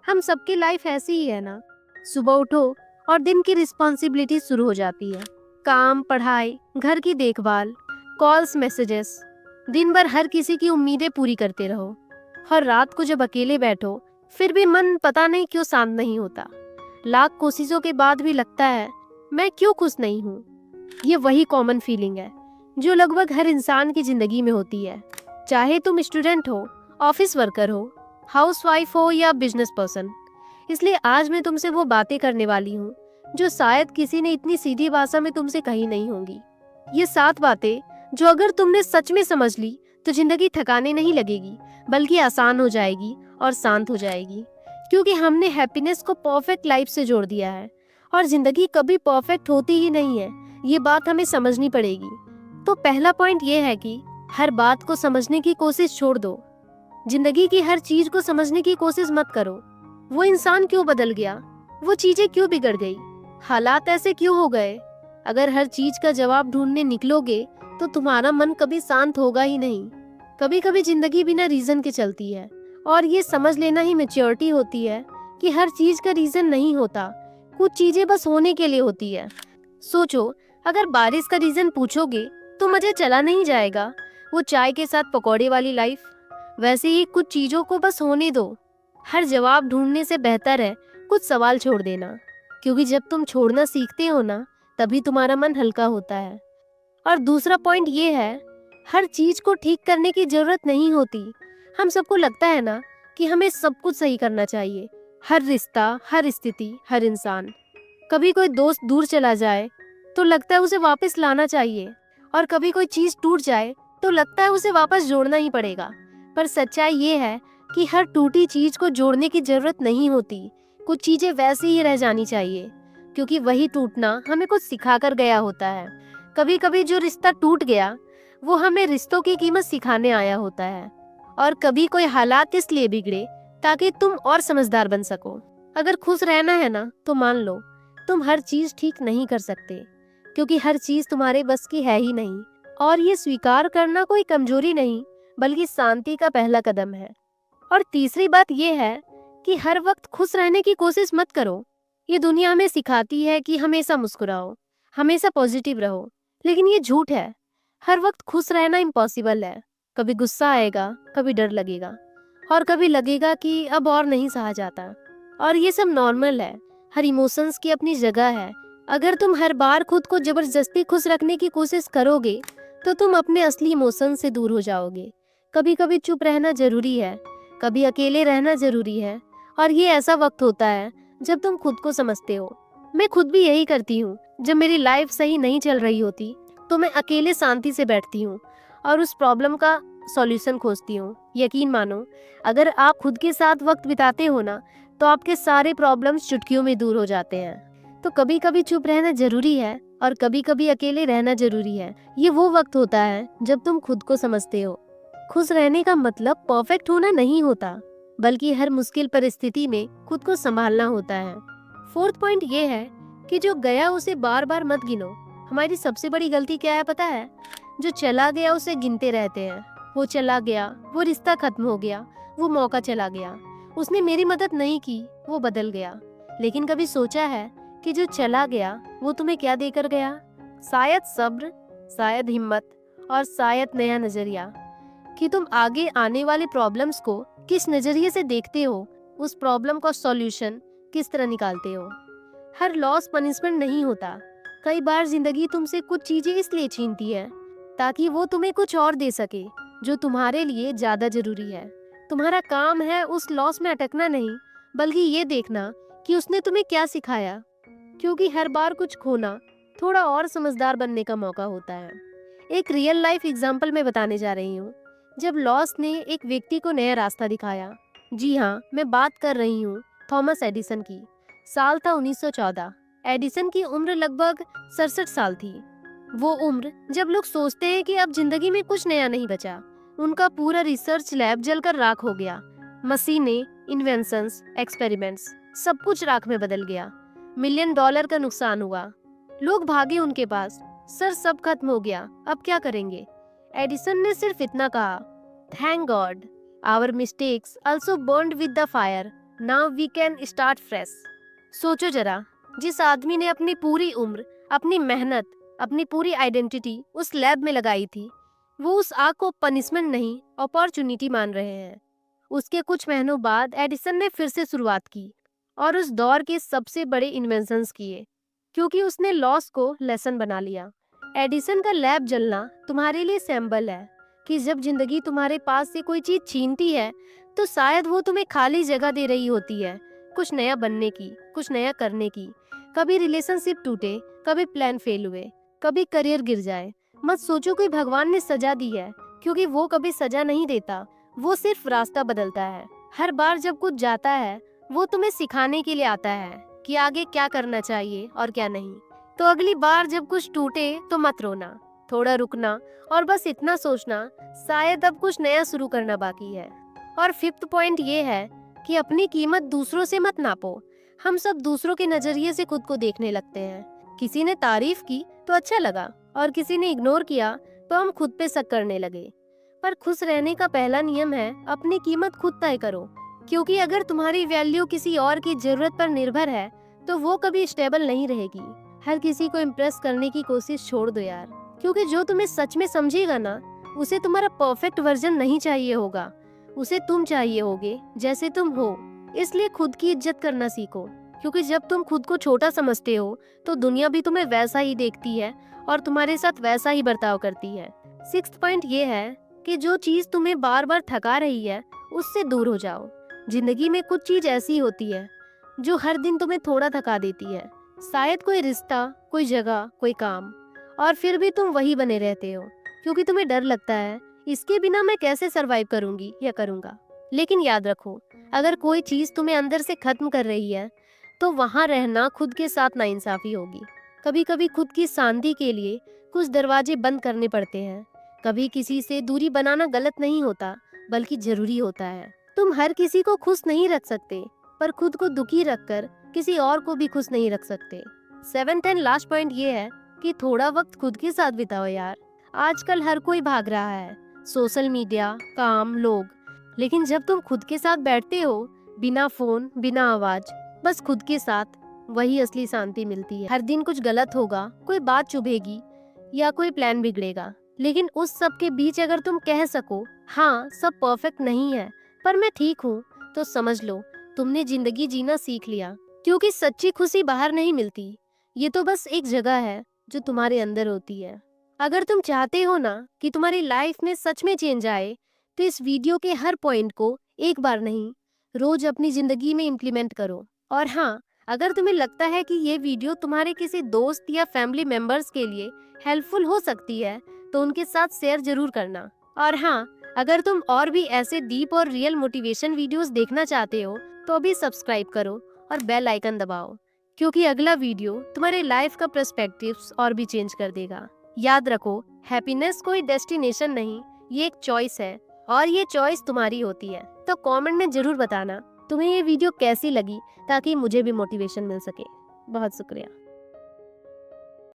हम सबकी लाइफ ऐसी ही है ना। सुबह उठो और दिन की रिस्पॉन्सिबिलिटी शुरू हो जाती है। काम, पढ़ाई, घर की देखभाल, कॉल्स, मैसेजेस। दिन भर हर किसी की उम्मीदें पूरी करते रहो। और रात को जब अकेले बैठो, फिर भी मन पता नहीं क्यों शांत नहीं होता। लाख कोशिशों के बाद भी लगता है, मैं क्यों खुश नहीं हूँ। ये वही कॉमन फीलिंग है जो लगभग हर इंसान की जिंदगी में होती है, चाहे तुम स्टूडेंट हो, ऑफिस वर्कर हो, हाउसवाइफ हो या बिजनेस पर्सन। इसलिए आज मैं तुमसे वो बातें करने वाली हूँ जो शायद किसी ने इतनी सीधी भाषा में तुमसे कही नहीं होंगी। ये 7 बातें जो अगर तुमने सच में समझ ली तो जिंदगी थकाने नहीं लगेगी, बल्कि आसान हो जाएगी और शांत हो जाएगी। क्योंकि हमने हैप्पीनेस को परफेक्ट लाइफ से जोड़ दिया है, और जिंदगी कभी परफेक्ट होती ही नहीं है। ये बात हमें समझनी पड़ेगी। तो पहला पॉइंट ये है कि हर बात को समझने की कोशिश छोड़ दो। जिंदगी की हर चीज को समझने की कोशिश मत करो। वो इंसान क्यों बदल गया, वो चीजें क्यों बिगड़ गई, हालात ऐसे क्यों हो गए। अगर हर चीज का जवाब ढूंढने निकलोगे तो तुम्हारा मन कभी शांत होगा ही नहीं। कभी कभी जिंदगी बिना रीजन के चलती है, और ये समझ लेना ही मैच्योरिटी होती है कि हर चीज का रीजन नहीं होता। कुछ चीजें बस होने के लिए होती है। सोचो, अगर बारिश का रीजन पूछोगे तो मजा चला नहीं जाएगा, वो चाय के साथ पकौड़े वाली लाइफ। वैसे ही कुछ चीजों को बस होने दो। हर जवाब ढूंढने से बेहतर है कुछ सवाल छोड़ देना, क्योंकि जब तुम छोड़ना सीखते हो ना, तभी तुम्हारा मन हल्का होता है। और दूसरा पॉइंट ये है, हर चीज को ठीक करने की जरूरत नहीं होती। हम सबको लगता है ना कि हमें सब कुछ सही करना चाहिए। हर रिश्ता, हर स्थिति, हर इंसान। कभी कोई दोस्त दूर चला जाए तो लगता है उसे वापस लाना चाहिए, और कभी कोई चीज टूट जाए तो लगता है उसे वापस जोड़ना ही पड़ेगा। पर सच्चाई ये है कि हर टूटी चीज को जोड़ने की जरूरत नहीं होती। कुछ चीजें वैसी ही रह जानी चाहिए, क्योंकि वही टूटना हमें कुछ सिखा कर गया होता है। कभी कभी जो रिश्ता टूट गया वो हमें रिश्तों की कीमत सिखाने आया होता है। और कभी कोई हालात इसलिए बिगड़े ताकि तुम और समझदार बन सको। अगर खुश रहना है ना, तो मान लो तुम हर चीज ठीक नहीं कर सकते, क्योंकि हर चीज तुम्हारे बस की है ही नहीं। और ये स्वीकार करना कोई कमजोरी नहीं, बल्कि शांति का पहला कदम है। और तीसरी बात ये है कि हर वक्त खुश रहने की कोशिश मत करो। ये दुनिया हमें सिखाती है कि हमेशा मुस्कुराओ, हमेशा पॉजिटिव रहो, लेकिन ये झूठ है। हर वक्त खुश रहना इम्पॉसिबल है। कभी गुस्सा आएगा, कभी डर लगेगा, और कभी लगेगा कि अब और नहीं सहा जाता। और ये सब नॉर्मल है। हर इमोशंस की अपनी जगह है। अगर तुम हर बार खुद को जबरदस्ती खुश रखने की कोशिश करोगे तो तुम अपने असली इमोशन से दूर हो जाओगे। कभी कभी चुप रहना जरूरी है, कभी अकेले रहना जरूरी है, और ये ऐसा वक्त होता है जब तुम खुद को समझते हो। मैं खुद भी यही करती हूँ। जब मेरी लाइफ सही नहीं चल रही होती तो मैं अकेले शांति से बैठती हूँ और उस प्रॉब्लम का सॉल्यूशन खोजती हूँ। यकीन मानो, अगर आप खुद के साथ वक्त बिताते हो ना, तो आपके सारे प्रॉब्लम्स चुटकियों में दूर हो जाते हैं। तो कभी कभी चुप रहना जरूरी है, और कभी कभी अकेले रहना जरूरी है। ये वो वक्त होता है जब तुम खुद को समझते हो। खुश रहने का मतलब परफेक्ट होना नहीं होता, बल्कि हर मुश्किल परिस्थिति में खुद को संभालना होता है। फोर्थ पॉइंट ये है कि जो गया उसे बार बार मत गिनो। हमारी सबसे बड़ी गलती क्या है पता है? जो चला गया उसे गिनते रहते हैं। वो चला गया, वो रिश्ता खत्म हो गया, वो मौका चला गया, उसने मेरी मदद नहीं की, वो बदल गया। लेकिन कभी सोचा है कि जो चला गया वो तुम्हें क्या देकर गया? शायद सब्र, शायद हिम्मत, और शायद नया नजरिया। कि तुम आगे आने वाले प्रॉब्लम्स को किस नजरिए से देखते हो, उस प्रॉब्लम का सॉल्यूशन किस तरह निकालते हो। हर लॉस पनिशमेंट नहीं होता। कई बार जिंदगी तुमसे कुछ चीजें इसलिए छीनती है ताकि वो तुम्हें कुछ और दे सके जो तुम्हारे लिए ज्यादा जरूरी है। तुम्हारा काम है उस लॉस में अटकना नहीं, बल्कि ये देखना कि उसने तुम्हें क्या सिखाया। क्योंकि हर बार कुछ खोना थोड़ा और समझदार बनने का मौका होता है। एक रियल लाइफ एग्जाम्पल मैं बताने जा रही हूँ, जब लॉस ने एक व्यक्ति को नया रास्ता दिखाया। जी हाँ, मैं बात कर रही हूँ थॉमस एडिसन की। साल था 1914। एडिसन की उम्र लगभग 67 साल थी। वो उम्र जब लोग सोचते हैं कि अब जिंदगी में कुछ नया नहीं बचा। उनका पूरा रिसर्च लैब जलकर राख हो गया। मशीनें, इन्वेंशंस, एक्सपेरिमेंट्स, सब कुछ राख में बदल गया। $1 मिलियन का नुकसान हुआ। लोग भागे उनके पास, सर सब खत्म हो गया, अब क्या करेंगे? एडिसन ने सिर्फ इतना कहा, thank God, our mistakes also burned with the fire, now we can start fresh. सोचो जरा, जिस आदमी ने अपनी पूरी उम्र, अपनी मेहनत, अपनी पूरी आइडेंटिटी उस लैब में लगाई थी, वो उस आग को पनिशमेंट नहीं अपॉर्चुनिटी मान रहे हैं। उसके कुछ महीनों बाद एडिसन ने फिर से शुरुआत की और उस दौर के सबसे बड़े इन्वेंशंस किए, क्योंकि उसने लॉस को लेसन बना लिया। एडिसन का लैब जलना तुम्हारे लिए सैंबल है कि जब जिंदगी तुम्हारे पास से कोई चीज छीनती है तो शायद वो तुम्हें खाली जगह दे रही होती है, कुछ नया बनने की, कुछ नया करने की। कभी रिलेशनशिप टूटे, कभी प्लान फेल हुए, कभी करियर गिर जाए, मत सोचो कि भगवान ने सजा दी है, क्योंकि वो कभी सजा नहीं देता, वो सिर्फ रास्ता बदलता है। हर बार जब कुछ जाता है वो तुम्हें सिखाने के लिए आता है कि आगे क्या करना चाहिए और क्या नहीं। तो अगली बार जब कुछ टूटे तो मत रोना, थोड़ा रुकना और बस इतना सोचना, शायद अब कुछ नया शुरू करना बाकी है। और फिफ्थ पॉइंट ये है कि अपनी कीमत दूसरों से मत नापो। हम सब दूसरों के नजरिए से खुद को देखने लगते हैं। किसी ने तारीफ की तो अच्छा लगा और किसी ने इग्नोर किया तो हम खुद पे शक करने लगे। पर खुश रहने का पहला नियम है अपनी कीमत खुद तय करो, क्योंकि अगर तुम्हारी वैल्यू किसी और की जरूरत पर निर्भर है तो वो कभी स्टेबल नहीं रहेगी। हर किसी को इम्प्रेस करने की कोशिश छोड़ दो यार, क्योंकि जो तुम्हें सच में समझेगा ना, उसे तुम्हारा परफेक्ट वर्जन नहीं चाहिए होगा, उसे तुम चाहिए होगे जैसे तुम हो। इसलिए खुद की इज्जत करना सीखो, क्योंकि जब तुम खुद को छोटा समझते हो तो दुनिया भी तुम्हें वैसा ही देखती है और तुम्हारे साथ वैसा ही बर्ताव करती है। सिक्स्थ पॉइंट ये है कि जो चीज तुम्हें बार बार थका रही है उससे दूर हो जाओ। जिंदगी में कुछ चीज ऐसी होती है जो हर दिन तुम्हें थोड़ा थका देती है, शायद कोई रिश्ता, कोई जगह, कोई काम, और फिर भी तुम वही बने रहते हो क्योंकि तुम्हें डर लगता है इसके बिना मैं कैसे सरवाइव करूंगी या करूंगा। लेकिन याद रखो, अगर कोई चीज तुम्हें अंदर से खत्म कर रही है तो वहां रहना खुद के साथ नाइंसाफी होगी। कभी कभी खुद की शांति के लिए कुछ दरवाजे बंद करने पड़ते हैं। कभी किसी से दूरी बनाना गलत नहीं होता, बल्कि जरूरी होता है। तुम हर किसी को खुश नहीं रख सकते, पर खुद को दुखी रखकर किसी और को भी खुश नहीं रख सकते। सेवेंथ एंड लास्ट पॉइंट ये है कि थोड़ा वक्त खुद के साथ बिताओ यार। आजकल हर कोई भाग रहा है, सोशल मीडिया, काम, लोग, लेकिन जब तुम खुद के साथ बैठते हो, बिना फोन, बिना आवाज, बस खुद के साथ, वही असली शांति मिलती है। हर दिन कुछ गलत होगा, कोई बात चुभेगी या कोई प्लान बिगड़ेगा, लेकिन उस सब के बीच अगर तुम कह सको, हाँ सब परफेक्ट नहीं है पर मैं ठीक हूँ, तो समझ लो तुमने जिंदगी जीना सीख लिया। क्योंकि सच्ची खुशी बाहर नहीं मिलती, ये तो बस एक जगह है जो तुम्हारे अंदर होती है। अगर तुम चाहते हो ना कि तुम्हारी लाइफ में सच में चेंज आए, तो इस वीडियो के हर पॉइंट को एक बार नहीं, रोज अपनी जिंदगी में इम्प्लीमेंट करो। और हाँ, अगर तुम्हें लगता है कि ये वीडियो तुम्हारे किसी दोस्त या फैमिली मेंबर्स के लिए हेल्पफुल हो सकती है तो उनके साथ शेयर जरूर करना। और हाँ, अगर तुम और भी ऐसे डीप और रियल मोटिवेशन वीडियोस देखना चाहते हो तो अभी सब्सक्राइब करो और बेल आइकन दबाओ, क्योंकि अगला वीडियो तुम्हारे लाइफ का पर्सपेक्टिव्स और भी चेंज कर देगा। याद रखो, हैप्पीनेस कोई डेस्टिनेशन नहीं, ये एक चॉइस है और ये चॉइस तुम्हारी होती है। तो कमेंट में जरूर बताना तुम्हें ये वीडियो कैसी लगी, ताकि मुझे भी मोटिवेशन मिल सके। बहुत शुक्रिया।